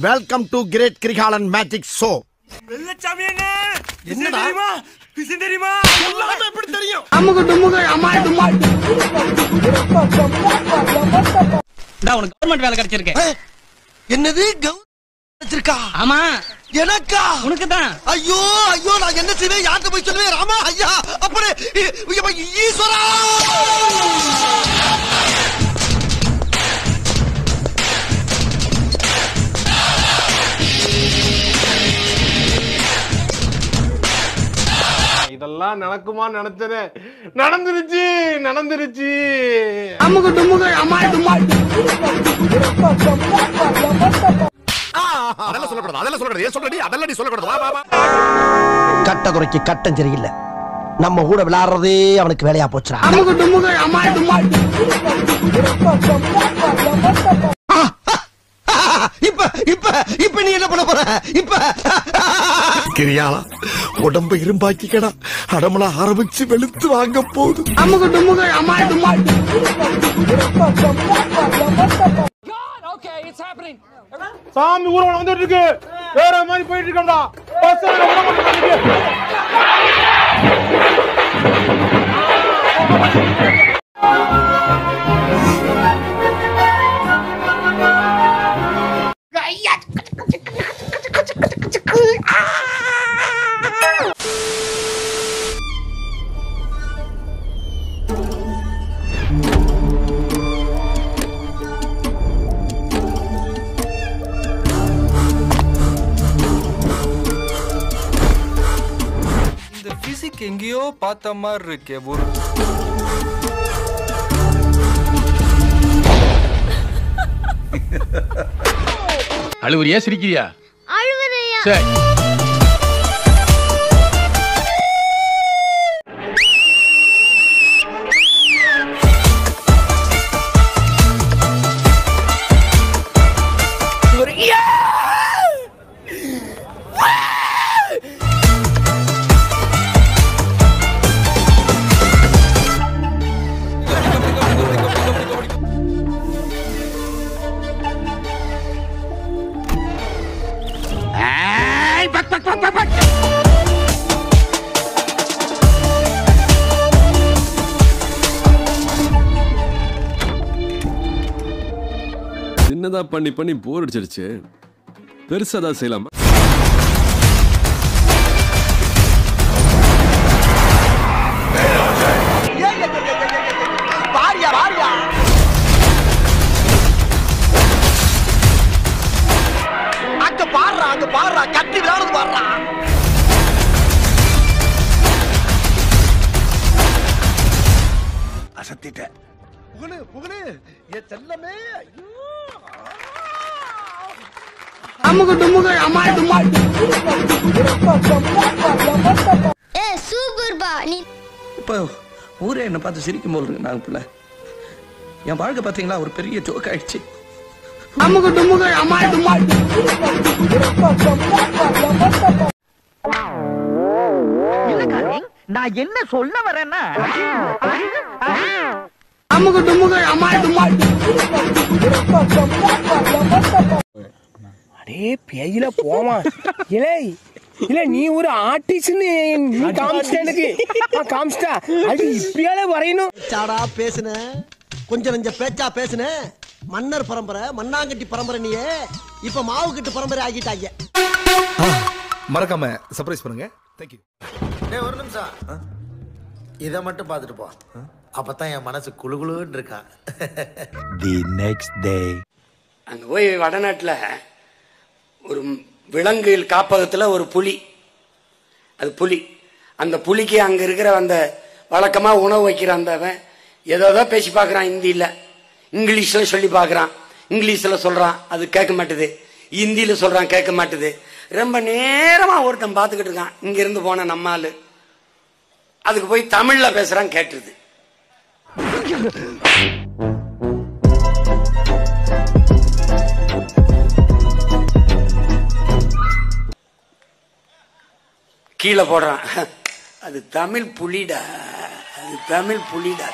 Welcome to great Kirikalan magic show. என்னடா தெரியுமா? எல்லாமே எப்படி தெரியும்? அம்முக டும்முக அம்மாய் டும்மாய். டா உனக்கு கவர்மெண்ட் வேலை கிடைச்சிருக்கு. என்னது கிடைச்சிருக்கா? ஆமா. எனக்கா? உனக்கு தான். ஐயோ ஐயோ நான் என்ன செய்வேன்? யார்கிட்ட போய் சொல்லுவேன்? ராமா ஐயா அப்படி ஈஸ்வரா. இதெல்லாம் நடக்குமா நினைச்சனே, நடந்துருச்சு. அம்முக டும்முக அம்மாய் டும்மாய். அதெல்லாம் சொல்லக்கூடாது. ஏன் சொல்றடி? அதெல்லாம் நீ சொல்லக்கூடாது. வா வா வா. கட்ட குறைக்கு கட்டம் சரியில்லை. நம்ம கூட விளையாடுறதே அவனுக்கு வேலையா போச்சுடா. அம்முக டும்முக அம்மாய் டும்மாய். இப்ப நீ என்ன பண்ண போற? இப்ப கிரியாளா உடம்பு இரும்பாக்கிக்கடா. அடமலா ஆரம்பிச்சு வெளுத்து வாங்க போகுது. அம்முக டும்முக அம்மாய் டும்மாய். சாமி ஊர்வலம் வந்துட்டு இருக்கு. வேற மாதிரி போயிட்டு இருக்கோம்டா. எங்கேயோ பார்த்த மாதிரி இருக்கே ஒரு அழுவுறியா சிரிக்கிறியா? அழுவுறியா. சரி. சின்னதா பண்ணி போர் அடிச்சிருச்சு. பெருசாதான் செய்யலாமா? அங்க பாடுறா கட்டி விளையாடுறது பாடுறா. அசத்திட்ட புகழு என் செல்லமே. அம்முக டும்முக அம்மாய் டும்மாய். சூப்பர் பா நீ. இப்போ ஊரே என்ன பார்த்து சிரிக்கும் போது இருக்கு. நான் பிள்ளை என் வாழ்க்கை பார்த்தீங்களா ஒரு பெரிய ஜோக் ஆயிடுச்சு. அம்முக டும்முக அம்மாய் டும்மாய். நான் என்ன சொல்ல வரேன்னா அம்முக டும்முக அம்மாய் டும்மாய். அடே பேயில போமா. இல்ல நீ ஒரு ஆர்டிஸ்ட்னு நீ காமிச்சிட்ட எனக்கு. காமிச்சிட்டா அது இப்பயால வரையணும். சாடா பேசுன கொஞ்சம் நெஞ்ச பேச்சா பேசுன. மன்னர் பரம்பரை மண்ணாங்கட்டி பரம்பரை. நீயே இப்ப மாவு கட்டு பரம்பரை ஆகிட்டாங்க. மறக்காம சர்ப்ரைஸ் பண்ணுங்க. தேங்க்யூ. ஒரு நிமிஷம் இதை மட்டும் பார்த்துட்டு போ. அப்பதான் என் மனசு குளுகுளுன்னு இருக்கா. தி நெக்ஸ்ட் டே அங்க போய் வடநாட்டுல ஒரு விலங்குகள் காப்பகத்துல ஒரு புலி. அது புலி. அந்த புலிக்கு அங்க இருக்கிற அந்த வழக்கமா உணவு வைக்கிற அந்தவன் ஏதோ பேசி பாக்குறான். ஹிந்தியில இங்கிலீஷ்ல சொல்லி பாக்குறான். இங்கிலீஷ்ல சொல்றான், அது கேட்க மாட்டுது. ஹிந்தியில சொல்றான், கேட்க மாட்டுது. ரொம்ப நேரமா ஒருத்தன் பாத்துக்கிட்டு இருக்கான். இங்க இருந்து போன நம்ம ஆளு அதுக்கு போய் தமிழ்ல பேசுறான், கேட்டுருது. கீழே போடுறான், அது தமிழ் புலிடா, அது தமிழ் புலிடா.